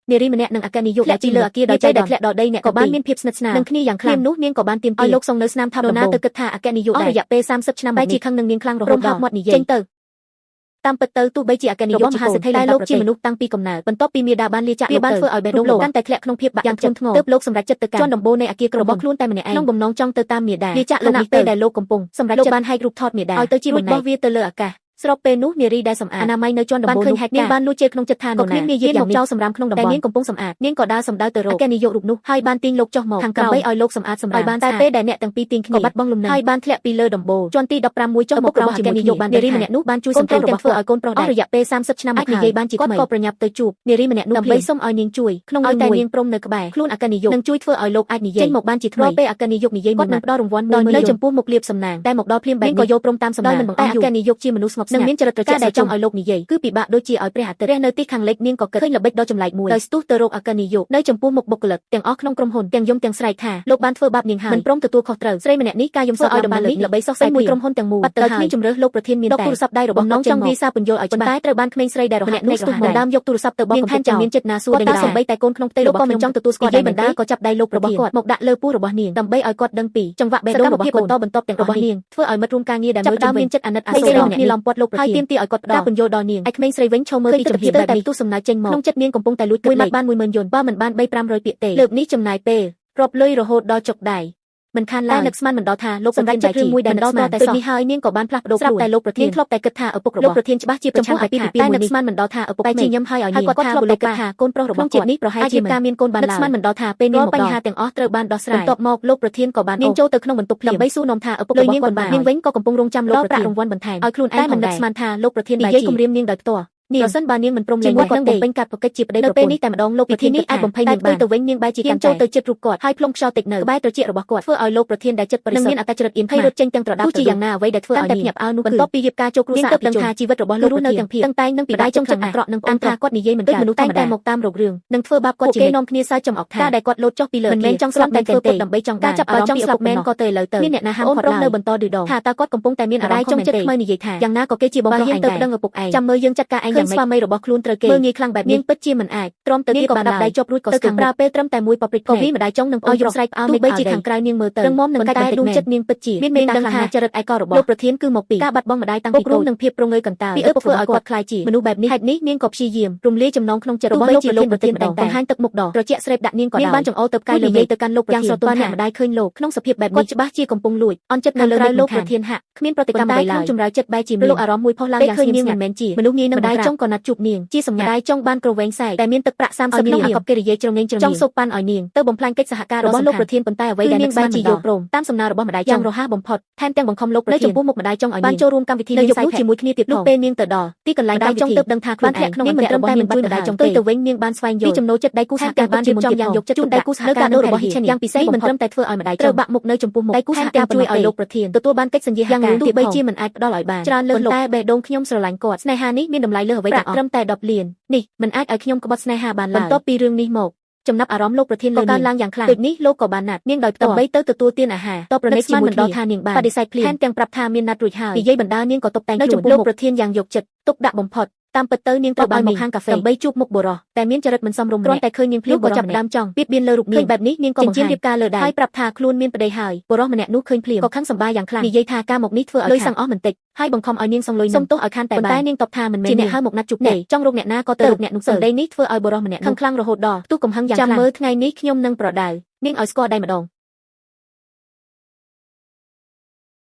នារីម្នាក់នឹងអាកានីយកពីលើអាគារដោយចៃដែលធ្លាក់ដល់ដីអ្នកក៏បានមានភាពស្និទ្ធស្នាលនឹងគ្នាយ៉ាងខ្លាំងនោះនាងក៏បានទាមទារឲ្យលោកសុងនៅស្នាមថប់ដំបូងទៅគិតថាអាកានីយករយៈពេល30ឆ្នាំតែជាខឹងនឹងនាងខ្លាំងរហូតដល់មាត់និយាយចេញទៅតាមពិតទៅទោះបីជាអាកានីយកមហាសេដ្ឋីតែលោកជាមនុស្សតាំងពីកំណើតបន្ទាប់ពីមាតាបានលាចាកលោកបានធ្វើឲ្យបេះដូងលោកកាន់តែធ្លាក់ក្នុងភាពបាក់យ៉ាងធ្ងន់ធ្ងរទើបលោកសម្រេចចិត្តទៅកាន់ជាន់ដំបូងនៃអាគាររបស់ខ្លួនតែម្នាក់ឯងក្នុងបំណងចង់ទៅតាមមាតាលាចាកលោកនេះពេលដែលលោកកំពុងសម្រេចចិត្តបានហែករូបថតមាតាឲ្យទៅជាបណ្ដោះវាទៅលើអាកាសស្របពេលនោះនារីដែលសម្អាតអនាម័យនៅជាន់ដំបូងនោះនាងបានលួចជេរក្នុងចិត្តថានរណានាងយាយមកចោលសម្រាមក្នុងតំបន់តែនាងកំពុងសម្អាតនាងក៏ដើរសម្ដៅទៅរកអាកានីយករូបនោះហើយបានទាញលោកចុះមកខាងក្រោយដើម្បីឲ្យលោកសម្អាតសម្រាមបានតែពេលដែលអ្នកទាំងពីរទាញគ្នាក៏បាត់បង់លំនឹងហើយបានធ្លាក់ពីលើដំបូលជាន់ទី15មួយចុះមកក្រោមអាកានីយកបាននារីម្នាក់នោះបានជួយសង្គ្រោះរបស់ធ្វើឲ្យកូនប្រុសដែរអស់រយៈពេល30ឆ្នាំអាចនិយាយបានជាថ្មីគាត់ក៏ប្រញាប់ទៅជួបនារីម្នាក់នោះដើម្បីសុំឲ្យនាងជួយក្នុងឲ្យតែនាងព្រមនៅក្បែរខ្លួនអាកានីយកនឹងជួយធ្វើឲ្យលោកអាចនិយាយចេញមកបានជាថ្មីពេលអាកានីយកនិយាយគាត់នឹងផ្ដល់រង្វាន់ដល់នៅចំពោះមុខលៀបសំណាងតែមកដល់ភ្លាមបែបនេះក៏យកព្រមតាមសំណាងមិនបង្អែកអាកានីយកជាមនុស្សស្ងប់ស្ងាត់និងមានចរិតត្រជាក់ដែលចង់ឲ្យលោកនិយាយគឺពិបាកដូចជាឲ្យព្រះអាទិត្យនៅទីខាងលិចនាងក៏គិតឃើញល្បិចដ៏ចម្លែកមួយដោយស្ទុះទៅរកអាកានីយកនៅចំពោះមុខបុគ្គលិកទាំងអស់ក្នុងក្រុមហ៊ុនទាំងយំទាំងស្រែកថាលោកបានធ្វើបាបនាងហើយមិនព្រមទទួលខុសត្រូវស្រីម្នាក់នេះការយំសោកឲ្យដំណើរនេះល្បីសោកសៅមួយក្រុមហ៊ុនទាំងមូលបាត់ទៅហើយគ្មានជំរើសលោកប្រធានមានតែទូរស័ព្ទដៃរបស់น้องចង់វាសាពន្យល់ឲ្យច្បាស់តែត្រូវបានក្មេងស្រីដែលរហ័សនោះស្ទុះមកដើមយកទូរស័ព្ទទៅបោះកំពុងចាំមានចិត្តណាសួរដល់តែសំបីតែកូនក្នុងផ្ទៃរបស់ខ្ញុំចង់ទទួលស្គាល់និយាយបណ្ដាក៏ចាប់ដៃលោករបស់គាត់មកដាក់លើពោះរបស់នាងដើម្បីឲ្យគាត់ដឹងពីចង្វាក់បេះដូងរបស់គាត់បន្តទាំងរបស់នាងធ្វើឲ្យមិត្តរួមការងារដែលមើលតាមមានចិត្តអាណិតអាសូរគ្នាឡំពាត់លោកប្រធានហើយទាមទារឲ្យគាត់ផ្ដល់ពន្យល់ដល់នាងឯក្មេងស្រីវិញឈរមើលពីចំហៀងបែបនេះទូសំណាចេញមកក្នុងចិត្តនាងកំពុងតែលួចមួយម៉ាត់បាន10000យួនបើមិនបាន3-500ពាក្យទេលើកនេះចំណាយពេលរាប់លុយរហូតដល់ចុកដៃមិនខានឡើយនឹកស្មានមិនដល់ថាលោកសម្រាប់ចិត្តរឿងមួយដែលមិនដល់តែនេះហើយនាងក៏បានផ្លាស់ប្ដូរខ្លួនស្រាប់តែលោកប្រធានធ្លាប់តែគិតថាឪពុករបស់លោកប្រធានច្បាស់ជាប្រឆាំងអាពាហ៍ពិពាហ៍តែនឹកស្មានមិនដល់ថាឪពុកតែជាញឹមហើយឲ្យនាងគាត់ថាលោកគិតថាកូនប្រុសរបស់គាត់នេះប្រហែលជាការមានកូនបានឡើយនឹកស្មានមិនដល់ថាពេលនាងមកបញ្ហាទាំងអស់ត្រូវបានដោះស្រាយបន្ទាប់មកលោកប្រធានក៏បាននាងចូលទៅក្នុងបន្ទប់ភ្លាមដើម្បីសួរនាំថាឪពុករបស់គាត់បាននាងវិញក៏កំពុងរងចាំលោកប្រធានរង្វាន់បន្ថែមឲ្យខ្លួនឯងមិននឹកស្មានថាលោកប្រធាននិយាយគំរាមនាងដោយផ្ទាល់នាងប្រសិនបើនាងមិនព្រមលេងគាត់នឹងបំពេញកាត់ប្រកិច្ចជាប្តីនៅពេលនេះតែម្ដងលោកប្រធាននេះអាចបំភ័យនាងបានទៅវិញនាងបែរជាកាន់ចូលទៅចិត្តរូបគាត់ហើយផ្លុំខ្យល់តិចនៅក្បែរត្រចៀករបស់គាត់ធ្វើឲ្យលោកប្រធានដែលចិត្តបរិសុទ្ធនឹងមានអត្តចរិតអៀនហើយរត់ចេញទាំងត្រដាប់ទៅយ៉ាងណាអ្វីដែលធ្វើឲ្យនាងភ្ញាក់ផ្អើលនោះបន្ទាប់ពីរៀបការចូលគ្រួសារអភិជនថាជីវិតរបស់លោករស់នៅទាំងភាពតែងនឹងពីដៃចុងចិត្តអាក្រក់នឹងអង្គថាគាត់និយាយមិនកើតមនុស្សតែមកតាមរោគរឿងនឹងធ្វើបាបគាត់ជាគេនាំគ្នាសើចចំអកថាដែលគាត់លោតចុះពីលើមិនមែនចង់ស្លាប់តែធ្វើពុតដើម្បីចង់ការចាប់អារម្មណ៍ពីឪពុកមែនក៏ទៅឥឡូវទៅមានអ្នកណាហាមគាត់ឡើយនៅបន្តឌឺដងថាតើគាត់កំពុងតែមានអារម្មណ៍ចង់ចិត្តថ្មីនិយាយថាយ៉ាងណាក៏គេជាបងប្អូនឯងទៅដឹងឪពុកឯងចាំមើលយើងចាត់ការឯងយ៉ាងម៉េចស្វាមីរបស់ខ្លួនត្រូវគេមើលងាយខ្លាំងបែបនេះពិតជាមិនអាចទ្រាំទៅទៀតក៏បានដៃជាប់រួចក៏ស្គាំប្រើពេលត្រឹមតែមួយប៉ព្រិចក៏វាម្ដាយចុងនឹងអោយស្រែកផ្អើលបីជាខាងក្រៅនាងមើលទៅរឹងមាំនឹងកាច់តែដួងចិត្តនាងពិតជាមានដឹងថាចរិតឯករបស់លោកប្រធានគឺមកពីការបាត់បង់ម្ដាយតាំងពីតូចនឹងភាពប្រងើយកន្តើយពីឪពុកធ្វើឲ្យគាត់ខ្លាចជាមនុស្សបែបនេះហេតុនេះនាងក៏ព្យាយាមរំលាយចំណងក្នុងចិត្តរបស់លោកប្រធានម្ដងបង្ហាញទឹកមុខដ៏ត្រជាក់ស្រេបដាក់នាងក៏បានចង្អុលទៅផ្កាយលើនិយាយទៅកាន់លោកប្រធានយ៉ាងស្រទន់អ្នកម្ដាយឃើញលោកក្នុងសភាពបែបនេះគាត់ច្បាស់ជាកំពុងលួចអន់ចិត្តនៅលើលោកប្រធានហាក់គ្មានប្រតិកម្មអ្វីឡើយចម្រើចម្រើយចិត្តបែរជាលោកអារម្មណ៍មួយផុសឡើងយ៉ាងស្ងៀមស្ងាត់មិនមែនជាមនុស្សងាយនឹងម្ដាយចុងក៏ណាត់ជួបនាងជាសម្ងាត់ម្ដាយចុងបានក្រវែងសែកតែមានទឹកប្រាក់30លានអាកប់កិរិយាជ្រងចង់សូកប៉ាន់ឲ្យនាងទៅបំផ្លាញកិច្ចសហការរបស់លោកប្រធានប៉ុន្តែអ្វីដែលនាងបានជាយល់ព្រមតាមសំណើរបស់ម្ដាយយ៉ាងរហ័សបំផុតថែមទាំងបង្ខំលោកប្រធាននៅចំពោះមុខម្ដាយចង់ឲ្យនាងបានចូលរួមកម្មវិធីលេងសើចជាមួយគ្នាទៀតផងពេលនាងទៅដល់ទីកន្លែងដៃចង់ទៅដឹងថាខ្លួនឯងនាងមិនត្រឹមតែមិនជួយម្ដាយចង់ទៅវិញនាងបានស្វែងយល់ពីចំណូលចិត្តដៃគូសហការបានរៀបចំយ៉ាងយកចិត្តទុកដាក់នៅការនោះរបស់យ៉ាងពិសេសមិនត្រឹមតែធ្វើឲ្យម្ដាយត្រូវបាក់មុខនៅចំពោះមុខដៃគូសហការជួយឲ្យលោកប្រធានទទួលបានកិច្ចសន្យាយ៉ាងលឿនទោះបីជាមិនអាចផ្ដល់ឲ្យបានច្រើនលើសតែបេះដូងខ្ញុំស្រឡាញ់គាត់ស្នេហានេះមានតម្លៃលើសអ្វីទាំងអស់ត្រឹមតែ10លាននេះមិនអាចឲ្យខ្ញុំក្បត់ស្នេហាបានឡើយបន្ទាប់ពីរឿងនេះមកចំណាប់អារម្មណ៍លោកប្រធានលើកើនឡើងយ៉ាងខ្លាំងដូចនេះលោកក៏បានណាត់នាងដោយផ្ទាល់ដើម្បីទៅទទួលទានអាហារតបប្រណិតជាមួយមិនដល់ថានាងបានបដិសេធភ្លាមថែមទាំងប្រាប់ថាមានណាត់រួចហើយនិយាយបណ្ដានាងក៏តុបតែងខ្លួននៅចំពោះលោកប្រធានយ៉ាងយកចិត្តទុកដាក់បំផុតតាមពិតទៅនាងត្រូវបានមកខាងកាហ្វេដើម្បីជួបមុខបុរសតែមានចរិតមិនសមរម្យគ្រាន់តែឃើញនាងភ្លាមក៏ចាប់ដើមចង់បៀតបៀនលើរូបនាងបែបនេះនាងក៏បង្ហាញរៀបការលើដៃហើយប្រាប់ថាខ្លួនមានប្តីហើយបុរសម្នាក់នោះឃើញភ្លាមក៏ខឹងសម្បាយ៉ាងខ្លាំងនិយាយថាការមកនេះធ្វើឲ្យលុយសឹងអស់មិនតិចហើយបង្ខំឲ្យនាងសងលុយសុំទោសឲ្យខានតែតែនាងតបថាមិនមែនជាអ្នកហៅមកណាត់ជួបទេចង់រកអ្នកណាក៏ទៅរកអ្នកនោះសម្ដីនេះធ្វើឲ្យបុរសម្នាក់ខឹងខ្លាំងរហូតដល់ផ្ទុះកំហឹងយ៉ាងខ្លាំងចាំមើលថ្ងៃនេះខ្ញុំនឹងប្រដៅនាងឲ្យស្គាល់ដៃម្ដង